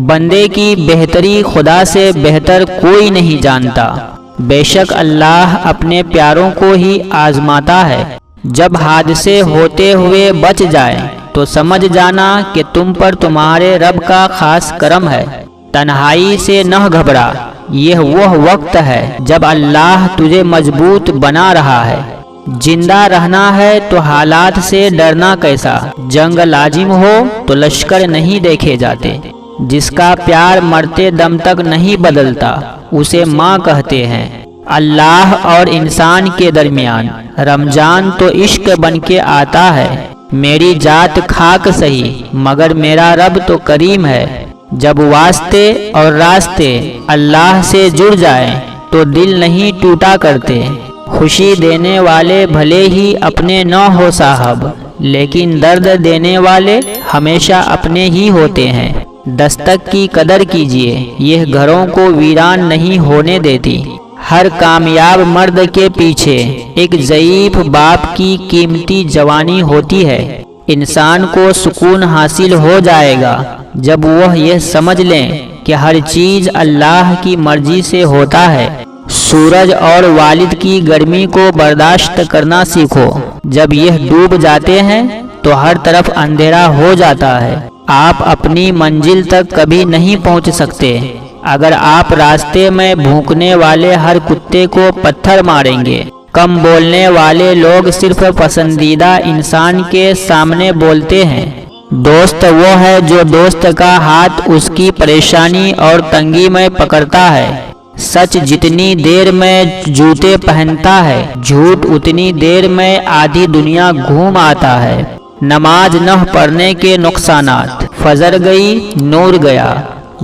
بندے کی بہتری خدا سے بہتر کوئی نہیں جانتا۔ بے شک اللہ اپنے پیاروں کو ہی آزماتا ہے۔ جب حادثے ہوتے ہوئے بچ جائیں تو سمجھ جانا کہ تم پر تمہارے رب کا خاص کرم ہے۔ تنہائی سے نہ گھبرا، یہ وہ وقت ہے جب اللہ تجھے مضبوط بنا رہا ہے۔ زندہ رہنا ہے تو حالات سے ڈرنا کیسا؟ جنگ لازم ہو تو لشکر نہیں دیکھے جاتے۔ جس کا پیار مرتے دم تک نہیں بدلتا اسے ماں کہتے ہیں۔ اللہ اور انسان کے درمیان رمضان تو عشق بن کے آتا ہے۔ میری ذات خاک سہی مگر میرا رب تو کریم ہے۔ جب واسطے اور راستے اللہ سے جڑ جائیں تو دل نہیں ٹوٹا کرتے۔ خوشی دینے والے بھلے ہی اپنے نہ ہو صاحب، لیکن درد دینے والے ہمیشہ اپنے ہی ہوتے ہیں۔ دستک کی قدر کیجیے، یہ گھروں کو ویران نہیں ہونے دیتی۔ ہر کامیاب مرد کے پیچھے ایک ضعیف باپ کی قیمتی جوانی ہوتی ہے۔ انسان کو سکون حاصل ہو جائے گا جب وہ یہ سمجھ لیں کہ ہر چیز اللہ کی مرضی سے ہوتا ہے۔ سورج اور والد کی گرمی کو برداشت کرنا سیکھو۔ جب یہ ڈوب جاتے ہیں تو ہر طرف اندھیرا ہو جاتا ہے۔ آپ اپنی منزل تک کبھی نہیں پہنچ سکتے اگر آپ راستے میں بھونکنے والے ہر کتے کو پتھر ماریں گے۔ کم بولنے والے لوگ صرف پسندیدہ انسان کے سامنے بولتے ہیں۔ دوست وہ ہے جو دوست کا ہاتھ اس کی پریشانی اور تنگی میں پکڑتا ہے۔ سچ جتنی دیر میں جوتے پہنتا ہے، جھوٹ اتنی دیر میں آدھی دنیا گھوم آتا ہے۔ نماز نہ پڑھنے کے نقصانات: فجر گئی نور گیا،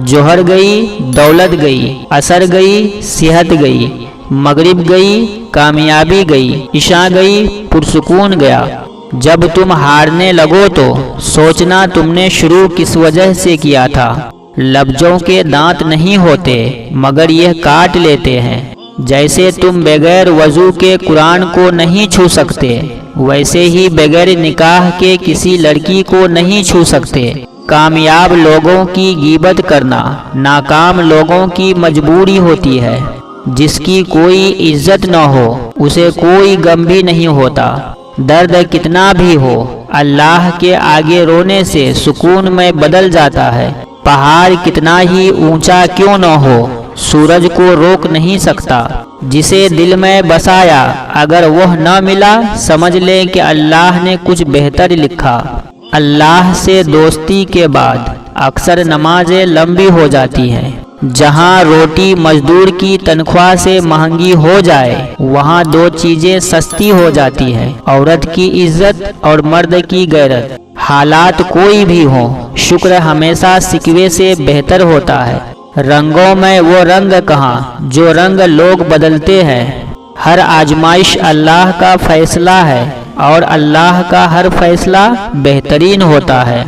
ظہر گئی دولت گئی، عصر گئی صحت گئی، مغرب گئی کامیابی گئی، عشاء گئی پرسکون گیا۔ جب تم ہارنے لگو تو سوچنا تم نے شروع کس وجہ سے کیا تھا۔ لفظوں کے دانت نہیں ہوتے مگر یہ کاٹ لیتے ہیں۔ جیسے تم بغیر وضو کے قرآن کو نہیں چھو سکتے، ویسے ہی بغیر نکاح کے کسی لڑکی کو نہیں چھو سکتے۔ کامیاب لوگوں کی غیبت کرنا ناکام لوگوں کی مجبوری ہوتی ہے۔ جس کی کوئی عزت نہ ہو اسے کوئی غم بھی نہیں ہوتا۔ درد کتنا بھی ہو اللہ کے آگے رونے سے سکون میں بدل جاتا ہے۔ پہاڑ کتنا ہی اونچا کیوں نہ ہو سورج کو روک نہیں سکتا۔ جسے دل میں بسایا اگر وہ نہ ملا سمجھ لیں کہ اللہ نے کچھ بہتر لکھا۔ اللہ سے دوستی کے بعد اکثر نمازیں لمبی ہو جاتی ہیں۔ جہاں روٹی مزدور کی تنخواہ سے مہنگی ہو جائے وہاں دو چیزیں سستی ہو جاتی ہیں: عورت کی عزت اور مرد کی غیرت۔ حالات کوئی بھی ہوں شکر ہمیشہ شکوے سے بہتر ہوتا ہے۔ رنگوں میں وہ رنگ کہاں جو رنگ لوگ بدلتے ہیں۔ ہر آزمائش اللہ کا فیصلہ ہے اور اللہ کا ہر فیصلہ بہترین ہوتا ہے۔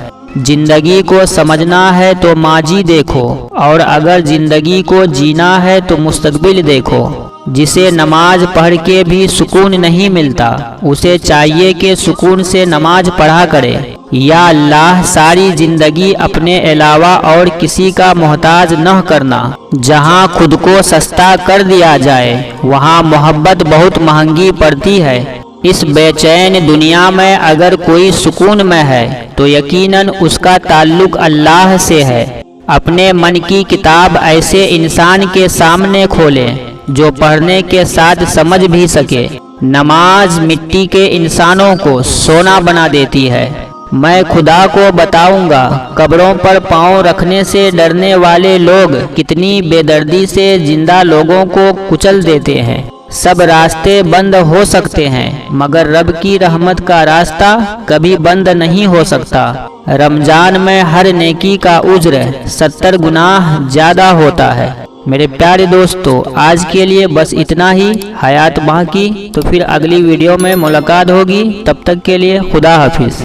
زندگی کو سمجھنا ہے تو ماضی دیکھو اور اگر زندگی کو جینا ہے تو مستقبل دیکھو۔ جسے نماز پڑھ کے بھی سکون نہیں ملتا اسے چاہیے کہ سکون سے نماز پڑھا کرے۔ یا اللہ ساری زندگی اپنے علاوہ اور کسی کا محتاج نہ کرنا۔ جہاں خود کو سستا کر دیا جائے وہاں محبت بہت مہنگی پڑتی ہے۔ اس بے چین دنیا میں اگر کوئی سکون میں ہے تو یقیناً اس کا تعلق اللہ سے ہے۔ اپنے من کی کتاب ایسے انسان کے سامنے کھولیں جو پڑھنے کے ساتھ سمجھ بھی سکے۔ نماز مٹی کے انسانوں کو سونا بنا دیتی ہے۔ میں خدا کو بتاؤں گا قبروں پر پاؤں رکھنے سے ڈرنے والے لوگ کتنی بے دردی سے زندہ لوگوں کو کچل دیتے ہیں۔ سب راستے بند ہو سکتے ہیں مگر رب کی رحمت کا راستہ کبھی بند نہیں ہو سکتا۔ رمضان میں ہر نیکی کا اجر 70 گناہ زیادہ ہوتا ہے۔ میرے پیارے دوستو آج کے لیے بس اتنا ہی۔ حیات باقی تو پھر اگلی ویڈیو میں ملاقات ہوگی، تب تک کے لیے خدا حافظ۔